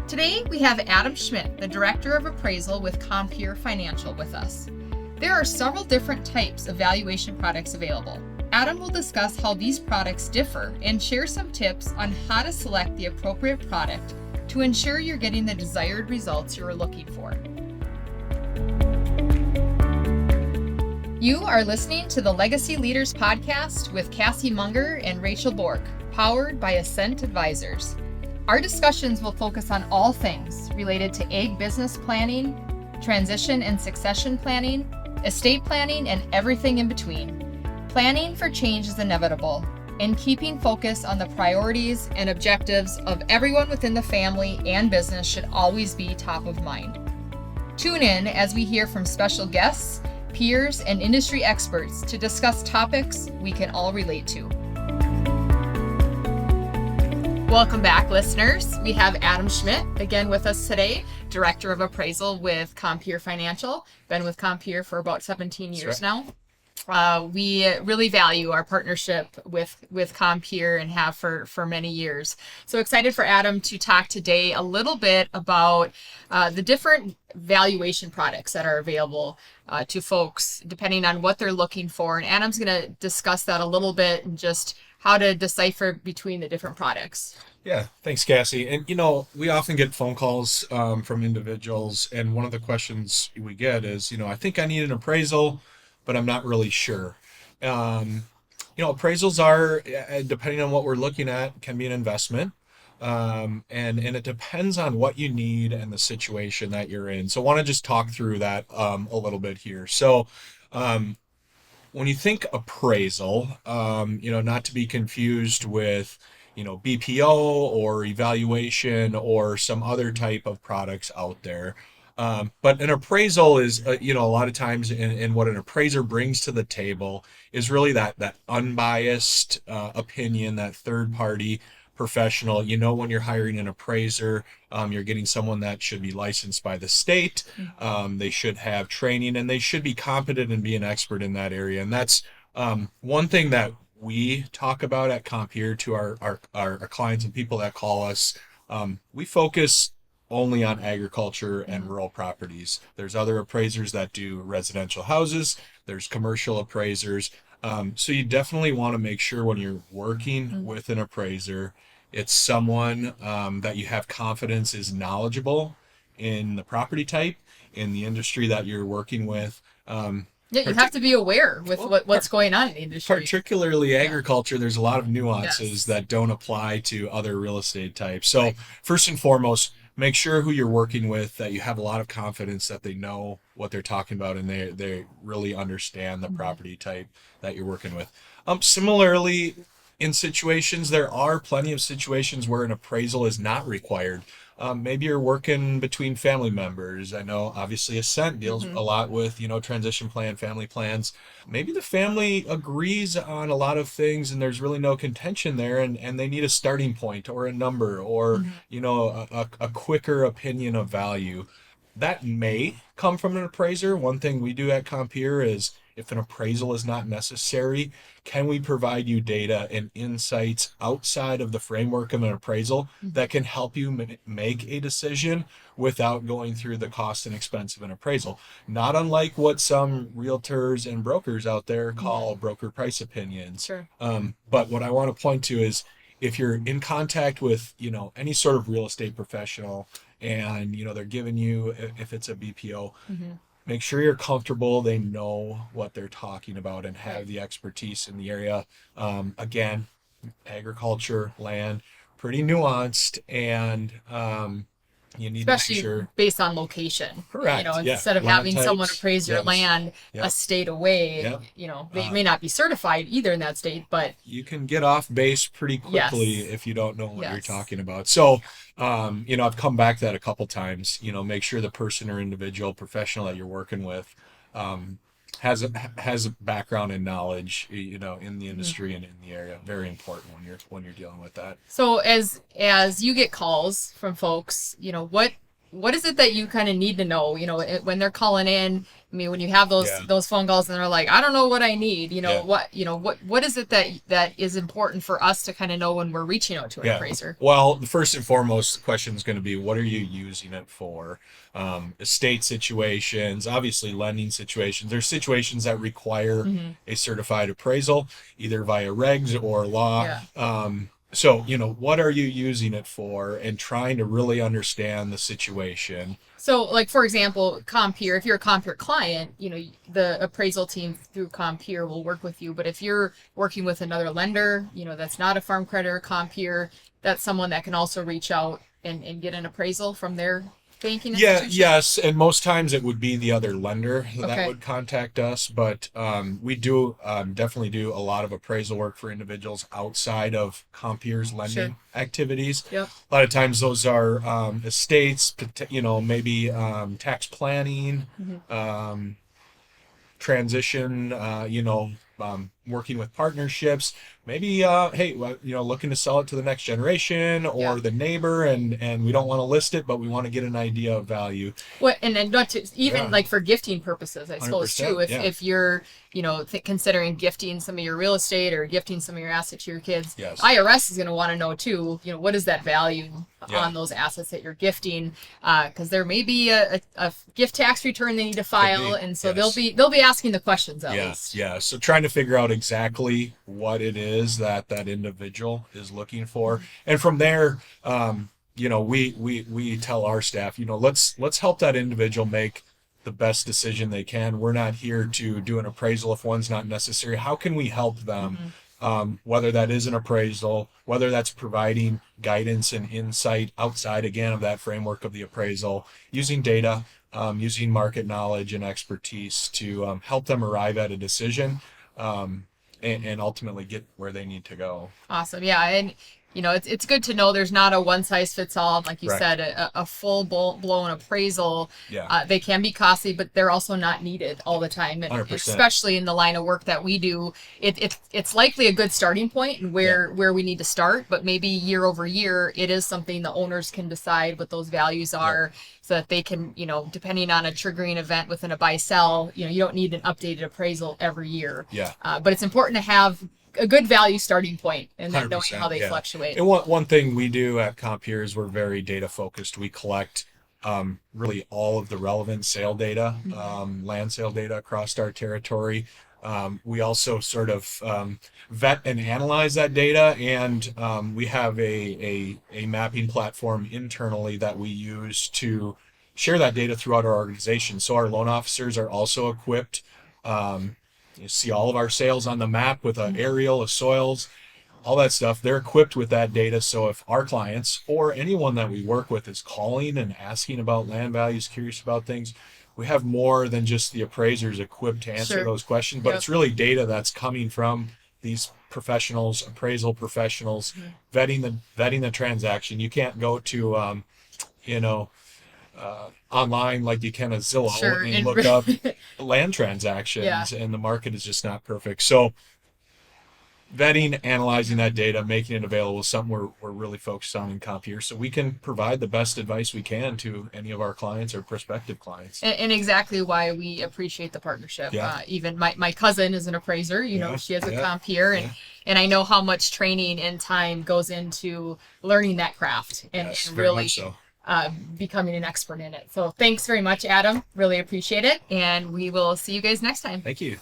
Today, we have Adam Schmidt, the Director of Appraisal with Compeer Financial, with us. There are several different types of valuation products available. Adam will discuss how these products differ and share some tips on how to select the appropriate product to ensure you're getting the desired results you're looking for. You are listening to the Legacy Leaders Podcast with Cassie Munger and Rachel Bork, powered by Ascent Advisors. Our discussions will focus on all things related to ag business planning, transition and succession planning, estate planning, and everything in between. Planning for change is inevitable, and keeping focus on the priorities and objectives of everyone within the family and business should always be top of mind. Tune in as we hear from special guests, peers, and industry experts to discuss topics we can all relate to. Welcome back, listeners. We have Adam Schmidt again with us today, Director of Appraisal with Compeer Financial. Been with Compeer for about 17 years now. We really value our partnership with Compeer and have for many years. So excited for Adam to talk today a little bit about the different valuation products that are available to folks depending on what they're looking for. And Adam's going to discuss that a little bit and just how to decipher between the different products. Yeah, thanks, Cassie. And, we often get phone calls from individuals, and one of the questions we get is, I think I need an appraisal, but I'm not really sure. Appraisals are, depending on what we're looking at, can be an investment. And it depends on what you need and the situation that you're in. So I want to just talk through that a little bit here. So when you think appraisal, not to be confused with, BPO or evaluation or some other type of products out there. But an appraisal is, a lot of times, and what an appraiser brings to the table is really that unbiased opinion, that third party professional. When you're hiring an appraiser, you're getting someone that should be licensed by the state. They should have training, and they should be competent and be an expert in that area. And that's one thing that we talk about at Compeer to our clients and people that call us. We focus only on agriculture and rural properties. There's other appraisers that do residential houses. There's commercial appraisers. So you definitely want to make sure when you're working with an appraiser, it's someone that you have confidence is knowledgeable in the property type, in the industry that you're working with. You have to be aware with what's going on in the industry. Particularly agriculture, there's a lot of nuances that don't apply to other real estate types. So first and foremost, make sure who you're working with, that you have a lot of confidence that they know what they're talking about and they really understand the property type that you're working with. Similarly, in situations, there are plenty of situations where an appraisal is not required. Maybe you're working between family members. I know obviously Ascent deals a lot with, transition plan, family plans. Maybe the family agrees on a lot of things and there's really no contention there and they need a starting point or a number or, a quicker opinion of value. That may come from an appraiser. One thing we do at Compeer is if an appraisal is not necessary, can we provide you data and insights outside of the framework of an appraisal that can help you make a decision without going through the cost and expense of an appraisal? Not unlike what some realtors and brokers out there call broker price opinions. Sure. But what I want to point to is if you're in contact with, any sort of real estate professional and, they're giving you, if it's a BPO, make sure you're comfortable. They know what they're talking about and have the expertise in the area. Again, agriculture, land, pretty nuanced, and you need especially to make sure based on location. Correct. Instead of land having types, someone appraise your land a state away, they may not be certified either in that state, but you can get off base pretty quickly if you don't know what you're talking about. So, I've come back to that a couple times. Make sure the person or individual professional that you're working with has a background and knowledge, in the industry and in the area. Very important when you're dealing with that. So as you get calls from folks, what what is it that you kind of need to know, when they're calling in? I mean, when you have Yeah. those phone calls and they're like, I don't know what I need, Yeah. what is it that is important for us to kind of know when we're reaching out to an Yeah. appraiser? Well, the first and foremost question is going to be, what are you using it for? Estate situations, obviously lending situations. There's situations that require Mm-hmm. a certified appraisal, either via regs or law. Yeah. So, what are you using it for, and trying to really understand the situation. So, like, for example, Compeer, if you're a Compeer client, the appraisal team through Compeer will work with you. But if you're working with another lender, that's not a Farm Credit or Compeer, that's someone that can also reach out and get an appraisal from their banking Yeah, institution. yes, and most times it would be the other lender that Okay. would contact us, but we do definitely do a lot of appraisal work for individuals outside of Compier's lending Sure. activities. Yep. A lot of times those are estates, maybe tax planning, Mm-hmm. transition, working with partnerships, maybe, hey, well, looking to sell it to the next generation or Yeah. the neighbor, and we don't want to list it, but we want to get an idea of value. What, and then not to even Yeah. like for gifting purposes, I suppose too. 100%, If yeah. if you're considering gifting some of your real estate or gifting some of your assets to your kids, Yes. IRS is going to want to know too. What is that value Yeah. on those assets that you're gifting? Because there may be a gift tax return they need to file, be, and so yes. they'll be asking the questions at Yeah, least. yeah. So trying to figure out exactly what it is that individual is looking for, and from there, we tell our staff, let's help that individual make the best decision they can. We're not here to do an appraisal if one's not necessary. How can we help them? Whether that is an appraisal, whether that's providing guidance and insight outside again of that framework of the appraisal, using data, using market knowledge and expertise to help them arrive at a decision, and ultimately get where they need to go. Awesome. Yeah. And, it's good to know there's not a one size fits all. Like you Correct. said, a full blown appraisal, Yeah. they can be costly, but they're also not needed all the time. And 100%. especially in the line of work that we do, it's likely a good starting point and where we need to start. But maybe year over year, it is something the owners can decide what those values are. So that they can, depending on a triggering event within a buy sell, you don't need an updated appraisal every year. Yeah. But it's important to have a good value starting point and then knowing 100%, how they yeah. fluctuate. And one thing we do at Compeer is we're very data focused. We collect really all of the relevant sale data, land sale data across our territory. We also sort of vet and analyze that data, and we have a mapping platform internally that we use to share that data throughout our organization. So our loan officers are also equipped. You see all of our sales on the map with an aerial of soils, all that stuff. They're equipped with that data. So if our clients or anyone that we work with is calling and asking about land values, curious about things, we have more than just the appraisers equipped to answer Sure. those questions, but Yep. it's really data that's coming from these professionals, appraisal professionals, vetting the transaction. You can't go to online like you can at Zillow Sure. and look up land transactions, and the market is just not perfect. So vetting, analyzing that data, making it available is something we're really focused on in Compeer, so we can provide the best advice we can to any of our clients or prospective clients. And exactly why we appreciate the partnership. Yeah. Even my cousin is an appraiser. Yeah, she has a yeah, comp here, yeah. and I know how much training and time goes into learning that craft and, Yes, and very really much so. becoming an expert in it. So thanks very much, Adam. Really appreciate it, and we will see you guys next time. Thank you.